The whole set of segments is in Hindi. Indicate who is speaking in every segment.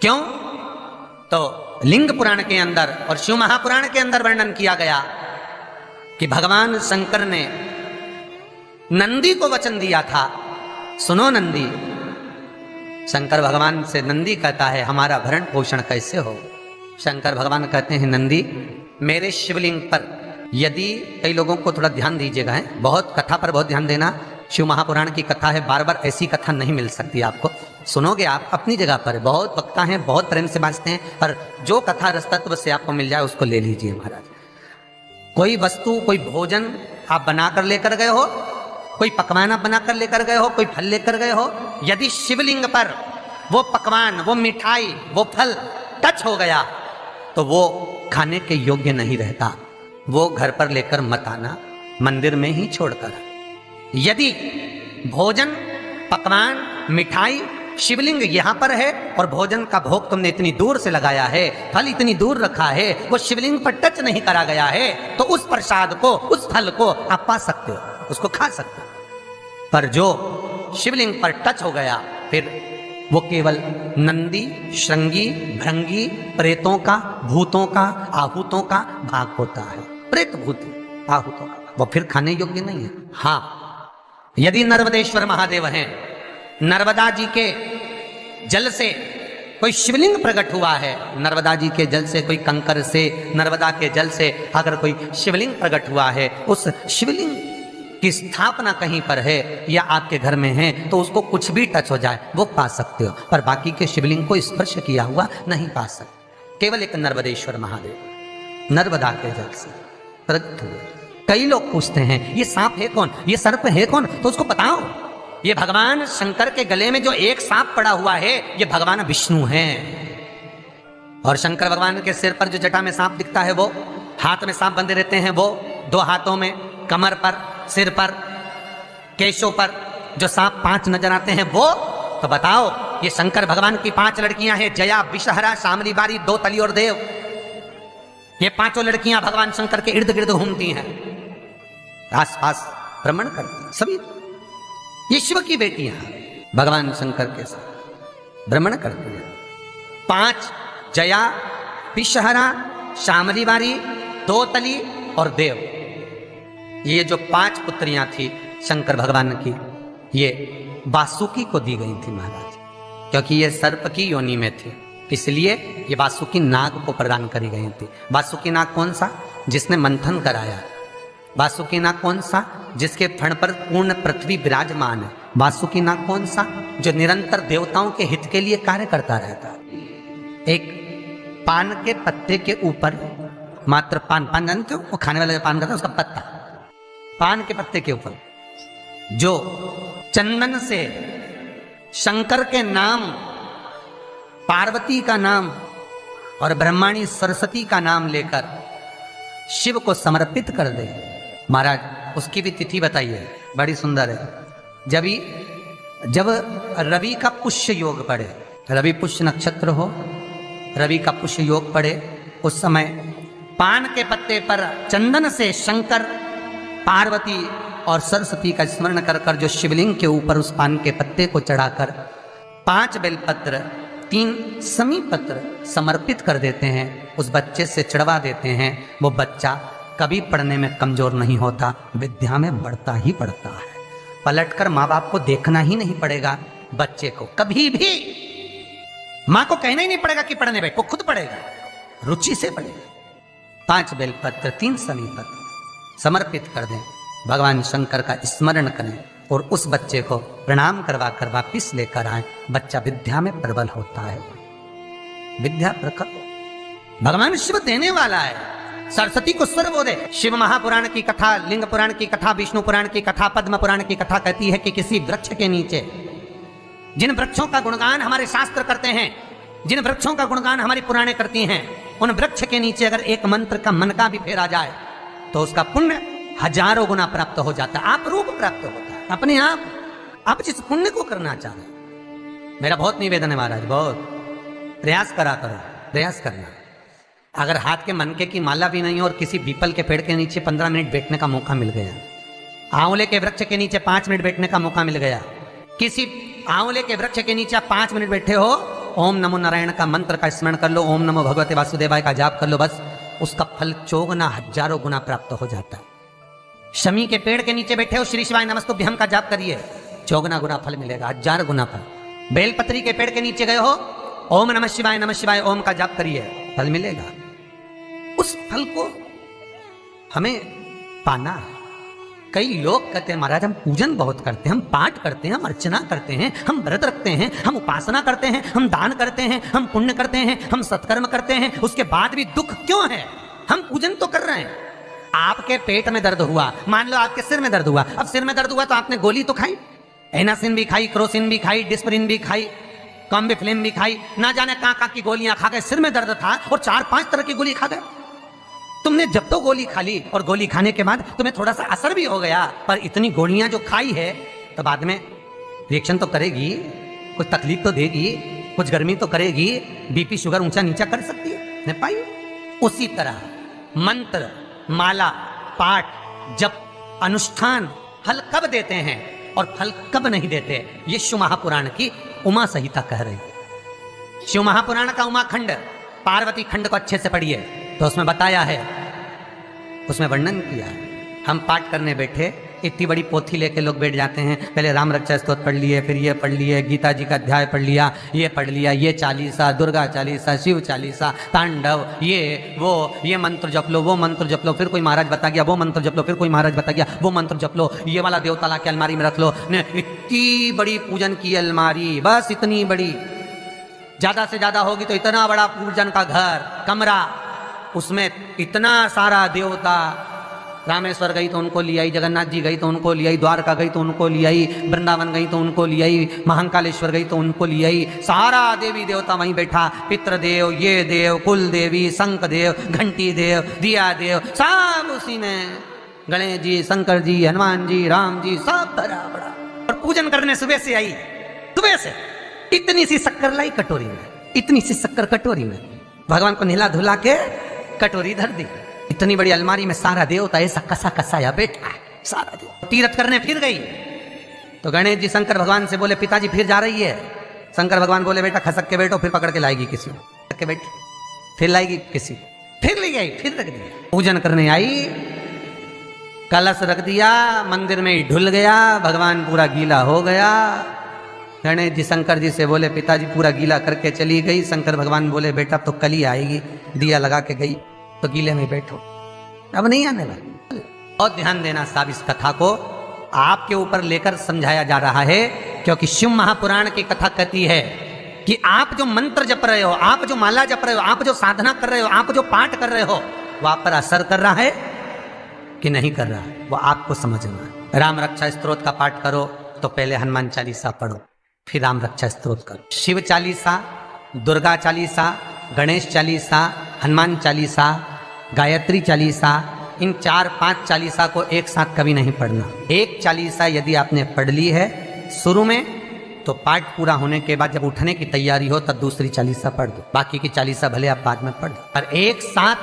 Speaker 1: क्यों? तो लिंग पुराण के अंदर और शिव महापुराण के अंदर वर्णन किया गया कि भगवान शंकर ने नंदी को वचन दिया था, सुनो नंदी। शंकर भगवान से नंदी कहता है हमारा भरण पोषण कैसे हो? शंकर भगवान कहते हैं नंदी मेरे शिवलिंग पर यदि, कई लोगों को थोड़ा ध्यान दीजिएगा, है बहुत कथा पर बहुत ध्यान देना, शिव महापुराण की कथा है, बार बार ऐसी कथा नहीं मिल सकती आपको। सुनोगे आप अपनी जगह पर, बहुत वक्ता हैं, बहुत प्रेम से बांचते हैं, पर जो कथा रस तत्व से आपको मिल जाए उसको ले लीजिए महाराज। कोई वस्तु, कोई भोजन आप बनाकर लेकर गए हो, कोई पकवान आप बनाकर लेकर गए हो, कोई फल लेकर गए हो, यदि शिवलिंग पर वो पकवान, वो मिठाई, वो फल टच हो गया तो वो खाने के योग्य नहीं रहता, वो घर पर लेकर मत आना, मंदिर में ही छोड़कर। यदि भोजन, पकवान, मिठाई, शिवलिंग यहां पर है और भोजन का भोग तुमने इतनी दूर से लगाया है, फल इतनी दूर रखा है, वो शिवलिंग पर टच नहीं करा गया है, तो उस प्रसाद को, उस फल को आप पा सकते हो, उसको खा सकते हो। पर जो शिवलिंग पर टच हो गया फिर वो केवल नंदी, श्रृंगी, भृंगी, प्रेतों का, भूतों का, आहूतों का भाग होता है। प्रेत, भूत, आहूतों का, वो फिर खाने योग्य नहीं है। हाँ, यदि नर्मदेश्वर महादेव हैं, नर्मदा जी के जल से कोई शिवलिंग प्रकट हुआ है, नर्मदा जी के जल से, कोई कंकर से, नर्मदा के जल से अगर कोई शिवलिंग प्रकट हुआ है, उस शिवलिंग की स्थापना कहीं पर है या आपके घर में है, तो उसको कुछ भी टच हो जाए वो पा सकते हो, पर बाकी के शिवलिंग को स्पर्श किया हुआ नहीं पा सकते। केवल एक नर्मदेश्वर महादेव नर्मदा के जल से प्रकट हुए। कई लोग पूछते हैं ये सांप है कौन, ये सर्प है कौन, तो उसको बताओ ये भगवान शंकर के गले में जो एक सांप पड़ा हुआ है ये भगवान विष्णु हैं। और शंकर भगवान के सिर पर जो जटा में सांप दिखता है, वो हाथ में सांप बंधे रहते हैं, वो दो हाथों में, कमर पर, सिर पर, केशों पर जो सांप 5 नजर आते हैं वो, तो बताओ ये शंकर भगवान की 5 लड़कियां हैं, जया, विषहरा, शामली बारी, दो तली और देव। ये 5 लड़कियां भगवान शंकर के इर्द गिर्द घूमती हैं, आस पास भ्रमण करती हैं, सभी ये शिव की बेटियां भगवान शंकर के साथ भ्रमण करती हैं। 5 जया, विषहरा, शामली बारी, दो तली और देव, ये जो 5 पुत्रियां थी शंकर भगवान की, ये वासुकी को दी गई थी महाराज, क्योंकि ये सर्प की योनि में थी, इसलिए ये वासुकी नाग को प्रदान करी गई थी। वासुकी नाग कौन सा? जिसने मंथन कराया। वासुकी नाग कौन सा? जिसके फण पर पूर्ण पृथ्वी विराजमान है। वासुकी नाग कौन सा? जो निरंतर देवताओं के हित के लिए कार्य करता रहता है। एक पान के पत्ते के ऊपर, मात्र पान जानते हो, वो खाने वाला जो पान करता है उसका पत्ता, पान के पत्ते के ऊपर जो चंदन से शंकर के नाम, पार्वती का नाम और ब्रह्माणी सरस्वती का नाम लेकर शिव को समर्पित कर दे महाराज, उसकी भी तिथि बताइए, बड़ी सुंदर है। जब रवि का पुष्य योग पड़े, रवि पुष्य नक्षत्र हो, रवि का पुष्य योग पड़े, उस समय पान के पत्ते पर चंदन से शंकर, पार्वती और सरस्वती का स्मरण कर कर जो शिवलिंग के ऊपर उस पान के पत्ते को चढ़ाकर 5 बेलपत्र, 3 समी पत्र समर्पित कर देते हैं, उस बच्चे से चढ़वा देते हैं, वो बच्चा कभी पढ़ने में कमजोर नहीं होता, विद्या में बढ़ता ही बढ़ता है। पलटकर माँ बाप को देखना ही नहीं पड़ेगा, बच्चे को कभी भी माँ को कहना ही नहीं पड़ेगा कि पढ़ने बैठ, वो खुद पढ़ेगा, रुचि से पढ़ेगा। 5 बेलपत्र, 3 समी पत्र समर्पित कर दें, भगवान शंकर का स्मरण करें और उस बच्चे को प्रणाम करवा कर वापिस लेकर आए, बच्चा विद्या में प्रबल होता है, विद्या प्रकट। भगवान शिव देने वाला है, सरस्वती को स्वर बोले। शिव महापुराण की कथा, लिंग पुराण की कथा, विष्णु पुराण की कथा, पद्म पुराण की कथा कहती है कि किसी वृक्ष के नीचे, जिन वृक्षों का गुणगान हमारे शास्त्र करते हैं, जिन वृक्षों का गुणगान हमारी पुराणे करती हैं, उन वृक्ष के नीचे अगर एक मंत्र का मन का भी फेरा जाए तो उसका पुण्य 1000 गुना प्राप्त हो जाता है, आप रूप प्राप्त होता है अपने आप जिस पुण्य को करना चाहे। मेरा बहुत निवेदन है महाराज, बहुत प्रयास करा करो, प्रयास करना। अगर हाथ के मनके की माला भी नहीं हो और किसी पीपल के पेड़ के नीचे 15 मिनट बैठने का मौका मिल गया, आंवले के वृक्ष के नीचे 5 मिनट बैठने का मौका मिल गया, किसी आंवले के वृक्ष के नीचे 5 मिनट बैठे हो ओम नमो नारायण का मंत्र का स्मरण कर लो, ओम नमो भगवते वासुदेवाय का जाप कर लो, बस उसका फल चौगुना हजारों गुना प्राप्त हो जाता है। शमी के पेड़ के नीचे बैठे हो, श्री शिवाय नमस्तुभ्यम का जाप करिए, चौगुना गुना फल मिलेगा, 1000 गुना फल। बेलपत्री के पेड़ के नीचे गए हो, ओम नमः शिवाय ओम का जाप करिए, फल मिलेगा। उस फल को हमें पाना है। कई लोग कहते हैं महाराज हम पूजन बहुत करते हैं, हम पाठ करते हैं, हम अर्चना करते हैं, हम व्रत रखते हैं, हम उपासना करते हैं, हम दान करते हैं, हम पुण्य करते हैं, हम सत्कर्म करते हैं, उसके बाद भी दुख क्यों है? हम पूजन तो कर रहे हैं। आपके पेट में दर्द हुआ, मान लो आपके सिर में दर्द हुआ, अब सिर में दर्द हुआ तो आपने गोली तो खाई, एनासिन भी खाई, क्रोसिन भी खाई, डिस्परिन भी खाई, कॉम्बिफ्लिन भी खाई, ना जाने कहां की गोलियां खा गए, सिर में दर्द था और 4-5 तरह की गोली खा गए। तुमने जब तो गोली खा ली और गोली खाने के बाद तुम्हें थोड़ा सा असर भी हो गया, पर इतनी गोलियां जो खाई है तो बाद में रिएक्शन तो करेगी, कुछ तकलीफ तो देगी, कुछ गर्मी तो करेगी, बीपी शुगर ऊंचा नीचा कर सकती है, नहीं पाई। उसी तरह मंत्र, माला, पाठ, जप, अनुष्ठान फल कब देते हैं और फल कब नहीं देते, ये शिव महापुराण की उमा संहिता कह रही है। शिव महापुराण का उमा खंड, पार्वती खंड को अच्छे से पढ़िए तो उसमें बताया है, उसमें वर्णन किया है। हम पाठ करने बैठे, इतनी बड़ी पोथी लेके लोग बैठ जाते हैं, पहले राम रक्षा स्तोत्र पढ़ लिए, फिर ये पढ़ लिए, गीता जी का अध्याय पढ़ लिया, ये पढ़ लिया, ये चालीसा, दुर्गा चालीसा, शिव चालीसा, तांडव, ये मंत्र जप लो, वो मंत्र जप लो, फिर कोई महाराज बता गया वो मंत्र जप लो, फिर कोई महाराज बता गया वो मंत्र जप लो, ये वाला देवता ला के अलमारी में रख लो। इतनी बड़ी पूजन की अलमारी, बस इतनी बड़ी, ज्यादा से ज्यादा होगी तो इतना बड़ा पूजन का घर, कमरा, उसमें इतना सारा देवता। रामेश्वर गई तो उनको ले आई, जगन्नाथ जी गई तो उनको ले आई, द्वारका गई तो उनको ले आई, वृंदावन गई तो उनको ले आई, महाकालेश्वर गई तो उनको ले आई, सारा देवी देवता वहीं बैठा, पितृदेव, ये देव, कुल देवी, शंख देव, घंटी देव, दिया देव, सब उसी में, गणेश जी, शंकर जी, हनुमान जी, राम जी, सब भरा बड़ा। और पूजन करने सुबह से आई, सुबह से इतनी सी शक्कर लाई कटोरी में, इतनी सी शक्कर कटोरी में, भगवान को नहला धुला के कटोरी धर दी, इतनी बड़ी अलमारी में सारा देवता ऐसा कसा कसाया बैठा है, सारा देव। तीर्थ करने फिर गई तो गणेश जी शंकर भगवान से बोले पिताजी फिर जा रही है। शंकर भगवान बोले बेटा खसक के बैठो, फिर पकड़ के लाएगी किसी के, बैठ फिर लाएगी किसी, फिर ले गई, फिर रख दिया। पूजन करने आई, कलश रख दिया, मंदिर में ही ढुल गया, भगवान पूरा गीला हो गया। गणेश जी शंकर जी से बोले पिताजी पूरा गीला करके चली गई। शंकर भगवान बोले बेटा तो कल ही आएगी, दिया लगा के गई तो गीले में बैठो, अब नहीं आने वाली। और ध्यान देना साहब, इस कथा को आपके ऊपर लेकर समझाया जा रहा है, क्योंकि शिव महापुराण की कथा कहती है कि आप जो मंत्र जप रहे हो, आप जो माला जप रहे हो, आप जो साधना कर रहे हो, आप जो पाठ कर रहे हो, वो आप पर असर कर रहा है कि नहीं कर रहा है, वो आपको समझना है। राम रक्षा स्तोत्र का पाठ करो तो पहले हनुमान चालीसा पढ़ो, फिर राम रक्षा स्तोत्र करो। शिव चालीसा, दुर्गा चालीसा, गणेश चालीसा, हनुमान चालीसा, गायत्री चालीसा, इन 4-5 चालीसा को एक साथ कभी नहीं पढ़ना। एक चालीसा यदि आपने पढ़ ली है शुरू में, तो पाठ पूरा होने के बाद जब उठने की तैयारी हो तब दूसरी चालीसा पढ़ दो, बाकी की चालीसा भले आप बाद में पढ़ दो। पर एक साथ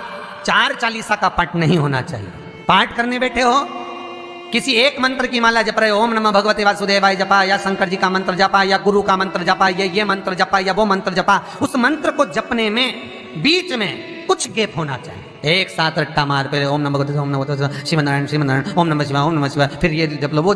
Speaker 1: 4 चालीसा का पाठ नहीं होना चाहिए। पाठ करने बैठे हो, किसी एक मंत्र की माला जप रहे हो, ओम नमः भगवते वासुदेवाय जपा, या शंकर जी का मंत्र जपा, या गुरु का मंत्र जपा, या ये मंत्र जपा, या वो मंत्र जपा, उस मंत्र को जपने में बीच में कुछ गैप होना चाहिए। एक साथ रट्टा मार पे ओम नमः भगवते, ओम नमः भगवते, श्रीमन्नारायण श्रीमन्नारायण, ओम नमः शिवाय, ओम नमः शिवाय, फिर ये जप लो वो